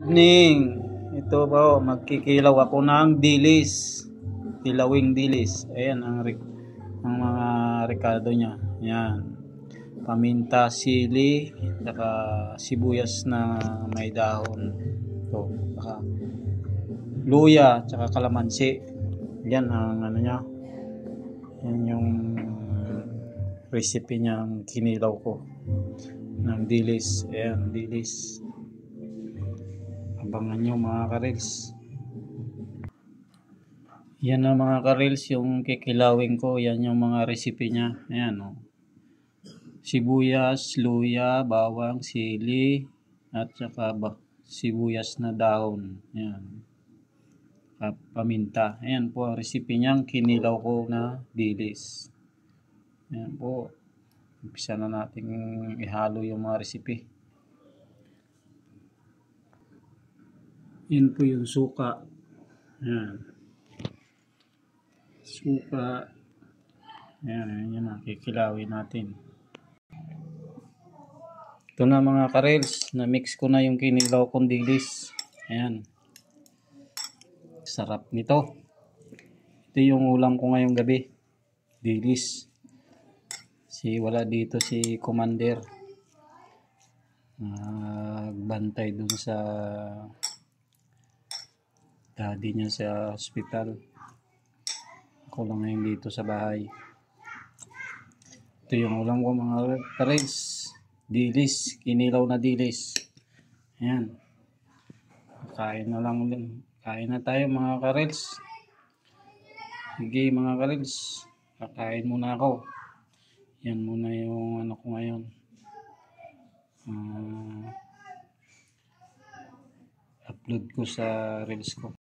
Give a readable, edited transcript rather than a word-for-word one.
Evening. Ito po, magkikilaw ako ng dilis. Kilawing dilis. Ayan ang mga rekado niya. Ayan. Paminta, sili, saka sibuyas na may dahon. Ito, saka luya, saka kalamansi. Yan ang ano niya. Yan yung recipe niyang kinilaw ko ng dilis. Ayan, dilis. Abangan nyo mga karels. Yan ang mga karels yung kikilawin ko. Yan yung mga recipe niya. Ayan o. Sibuyas, luya, bawang, sili, at saka sibuyas na dahon. Ayan. Paminta. Ayan po ang recipe niyang kinilaw ko na dilis. Ayan po. Umpisa na natin ihalo yung mga recipe. Yan po yung suka. Ayan. Suka. Ayan, yan na. Kikilawin natin. Ito na mga karels. Na-mix ko na yung kinilaw kong dilis. Ayan. Sarap nito. Ito yung ulam ko ngayong gabi. Dilis. Wala dito si Commander. Nagbantay dun sa daddy niya sa hospital. Ako lang ngayon dito sa bahay. Ito yung ulam ko mga karels. Dilis. Kinilaw na dilis. Ayan. Kain na lang ulit. Kain na tayo mga karels. Sige mga karels. Kakain muna ako. Yan muna yung ano ko ngayon. Upload ko sa reels ko.